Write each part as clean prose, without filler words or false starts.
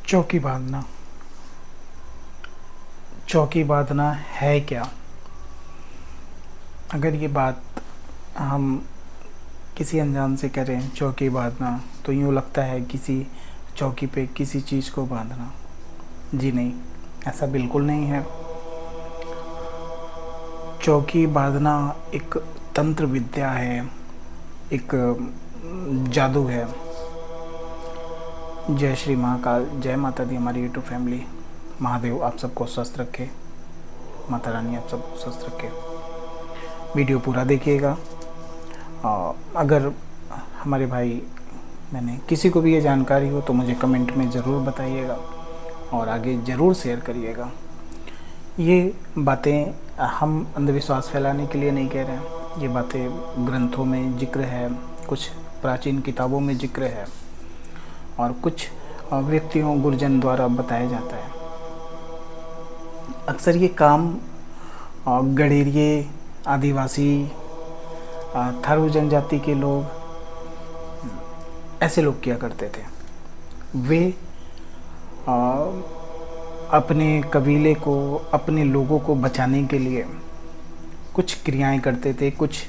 चौकी बांधना। चौकी बांधना है क्या? अगर ये बात हम किसी अनजान से करें, चौकी बांधना, तो यूँ लगता है किसी चौकी पे किसी चीज़ को बांधना। जी नहीं, ऐसा बिल्कुल नहीं है। चौकी बांधना एक तंत्र विद्या है, एक जादू है। जय श्री महाकाल, जय माता दी। हमारी यूट्यूब फैमिली, महादेव आप सबको स्वस्थ रखे, माता रानी आप सबको स्वस्थ रखे। वीडियो पूरा देखिएगा। अगर हमारे भाई मैंने किसी को भी ये जानकारी हो तो मुझे कमेंट में ज़रूर बताइएगा और आगे ज़रूर शेयर करिएगा। ये बातें हम अंधविश्वास फैलाने के लिए नहीं कह रहे हैं। ये बातें ग्रंथों में जिक्र है, कुछ प्राचीन किताबों में जिक्र है और कुछ व्यक्तियों गुरुजन द्वारा बताया जाता है। अक्सर ये काम गडेरिए, आदिवासी, थारू जनजाति के लोग, ऐसे लोग किया करते थे। वे अपने कबीले को, अपने लोगों को बचाने के लिए कुछ क्रियाएं करते थे, कुछ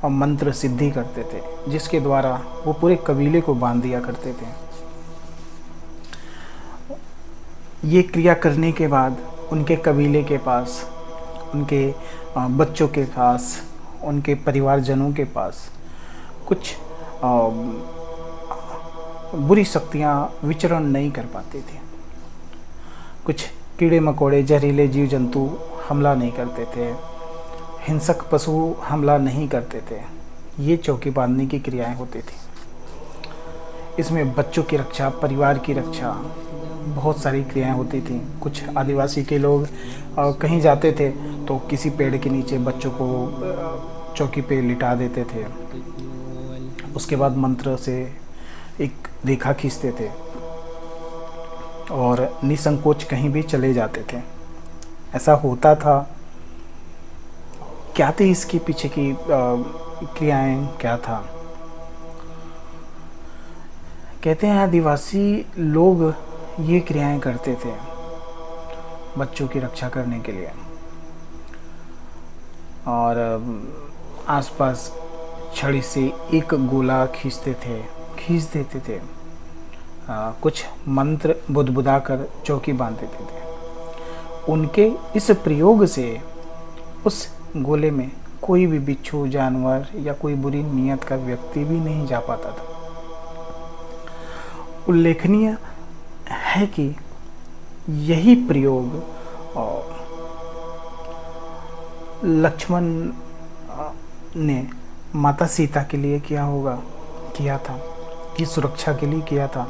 मंत्र सिद्धि करते थे, जिसके द्वारा वो पूरे कबीले को बांध दिया करते थे। ये क्रिया करने के बाद उनके कबीले के पास, उनके बच्चों के पास, उनके परिवारजनों के पास कुछ बुरी शक्तियाँ विचरण नहीं कर पाती थी। कुछ कीड़े मकोड़े, जहरीले जीव जंतु हमला नहीं करते थे, हिंसक पशु हमला नहीं करते थे। ये चौकी बांधने की क्रियाएं होती थी। इसमें बच्चों की रक्षा, परिवार की रक्षा, बहुत सारी क्रियाएं होती थी। कुछ आदिवासी के लोग कहीं जाते थे तो किसी पेड़ के नीचे बच्चों को चौकी पे लिटा देते थे। उसके बाद मंत्र से एक रेखा खींचते थे और निसंकोच कहीं भी चले जाते थे। ऐसा होता था। क्या थी इसके पीछे की क्रियाएं, क्या था? कहते हैं आदिवासी लोग ये क्रियाएं करते थे बच्चों की रक्षा करने के लिए, और आसपास छड़ी से एक गोला खींच देते थे। कुछ मंत्र बुदबुदा कर चौकी बांध देते थे। उनके इस प्रयोग से उस गोले में कोई भी बिच्छू, जानवर या कोई बुरी नीयत का व्यक्ति भी नहीं जा पाता था। उल्लेखनीय है कि यही प्रयोग लक्ष्मण ने माता सीता के लिए किया था, की सुरक्षा के लिए किया था,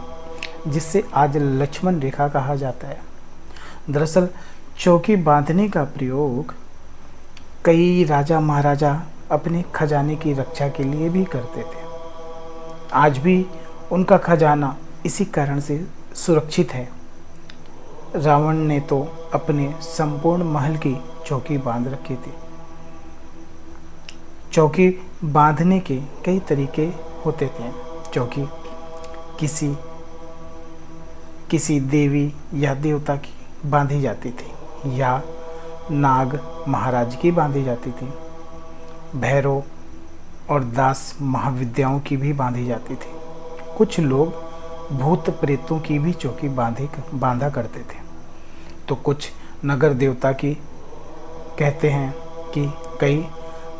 जिससे आज लक्ष्मण रेखा कहा जाता है। दरअसल चौकी बांधने का प्रयोग कई राजा महाराजा अपने खजाने की रक्षा के लिए भी करते थे। आज भी उनका खजाना इसी कारण से सुरक्षित है। रावण ने तो अपने संपूर्ण महल की चौकी बांध रखी थी। चौकी बांधने के कई तरीके होते थे। चौकी किसी देवी या देवता की बांधी जाती थी, या नाग महाराज की बांधी जाती थी। भैरव और दास महाविद्याओं की भी बांधी जाती थी। कुछ लोग भूत प्रेतों की भी चौकी बांधा करते थे। तो कुछ नगर देवता की कहते हैं कि कई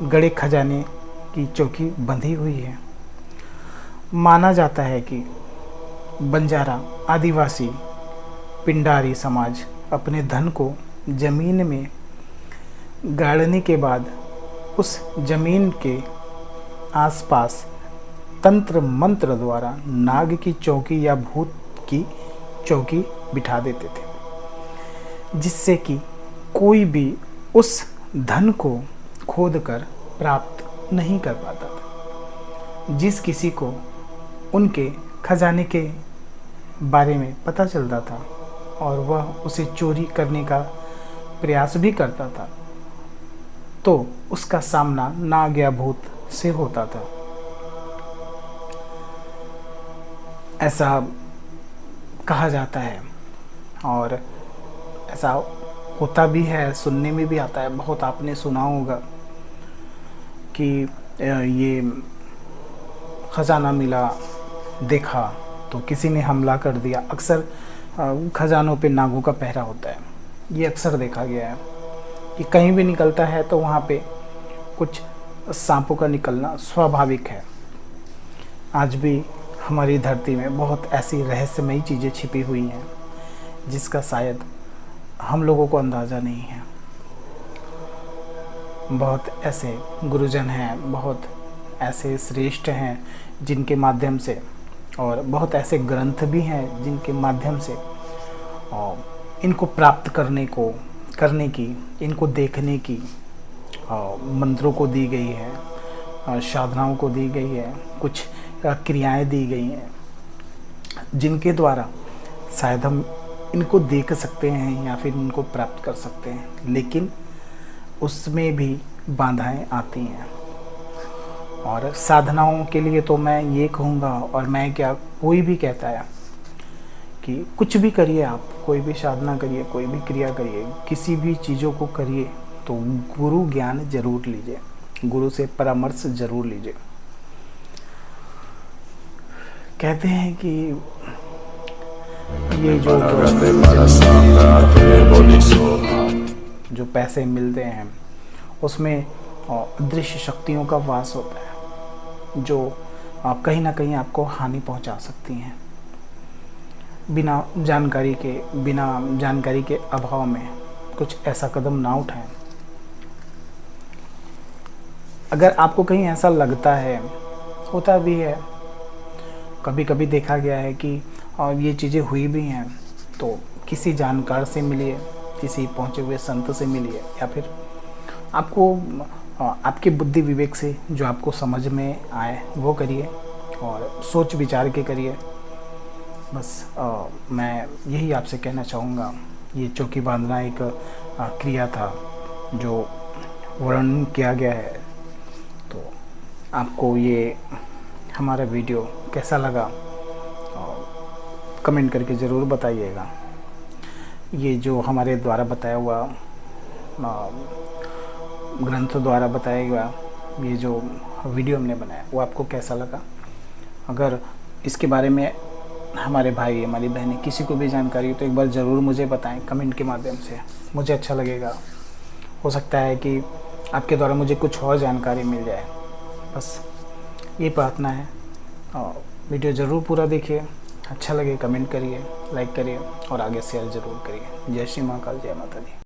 गड़े खजाने की चौकी बंधी हुई है। माना जाता है कि बंजारा, आदिवासी, पिंडारी समाज अपने धन को जमीन में गाड़ने के बाद उस जमीन के आसपास तंत्र मंत्र द्वारा नाग की चौकी या भूत की चौकी बिठा देते थे, जिससे कि कोई भी उस धन को खोद कर प्राप्त नहीं कर पाता था। जिस किसी को उनके खजाने के बारे में पता चलता था और वह उसे चोरी करने का प्रयास भी करता था, तो उसका सामना नाग या भूत से होता था। ऐसा कहा जाता है और ऐसा होता भी है, सुनने में भी आता है। बहुत आपने सुना होगा कि ये ख़जाना मिला, देखा तो किसी ने हमला कर दिया। अक्सर खजानों पे नागों का पहरा होता है, ये अक्सर देखा गया है कि कहीं भी निकलता है तो वहाँ पे कुछ सांपों का निकलना स्वाभाविक है। आज भी हमारी धरती में बहुत ऐसी रहस्यमयी चीज़ें छिपी हुई हैं जिसका शायद हम लोगों को अंदाज़ा नहीं है। बहुत ऐसे गुरुजन हैं, बहुत ऐसे श्रेष्ठ हैं जिनके माध्यम से, और बहुत ऐसे ग्रंथ भी हैं जिनके माध्यम से इनको प्राप्त करने की, इनको देखने की मंत्रों को दी गई है, साधनाओं को दी गई है, कुछ क्रियाएं दी गई हैं जिनके द्वारा शायद हम इनको देख सकते हैं या फिर इनको प्राप्त कर सकते हैं। लेकिन उसमें भी बाधाएं आती हैं। और साधनाओं के लिए तो मैं ये कहूँगा, और मैं क्या, कोई भी कहता है कि कुछ भी करिए, आप कोई भी साधना करिए, कोई भी क्रिया करिए, किसी भी चीज़ों को करिए तो गुरु ज्ञान जरूर लीजिए, गुरु से परामर्श जरूर लीजिए। कहते हैं कि ये जो पैसे मिलते हैं उसमें अदृश्य शक्तियों का वास होता है जो कहीं ना कहीं आपको हानि पहुंचा सकती हैं। बिना जानकारी के अभाव में कुछ ऐसा कदम ना उठाएं। अगर आपको कहीं ऐसा लगता है, होता भी है, कभी कभी देखा गया है कि ये चीज़ें हुई भी हैं, तो किसी जानकार से मिलिए, किसी पहुँचे हुए संत से मिलिए, या फिर आपको आपके बुद्धि विवेक से जो आपको समझ में आए वो करिए और सोच विचार के करिए। बस मैं यही आपसे कहना चाहूँगा। ये चौकी बांधना एक क्रिया था जो वर्णन किया गया है। तो आपको ये हमारा वीडियो कैसा लगा कमेंट करके ज़रूर बताइएगा। ये जो हमारे द्वारा बताया हुआ ग्रंथ द्वारा बताया गया ये जो वीडियो हमने बनाया वो आपको कैसा लगा। अगर इसके बारे में हमारे भाई, हमारी बहनें, किसी को भी जानकारी हो तो एक बार ज़रूर मुझे बताएं कमेंट के माध्यम से, मुझे अच्छा लगेगा। हो सकता है कि आपके द्वारा मुझे कुछ और जानकारी मिल जाए। बस ये प्रार्थना है। वीडियो ज़रूर पूरा देखिए, अच्छा लगे कमेंट करिए, लाइक करिए और आगे शेयर ज़रूर करिए। जय श्री महाकाल, जय माता दी।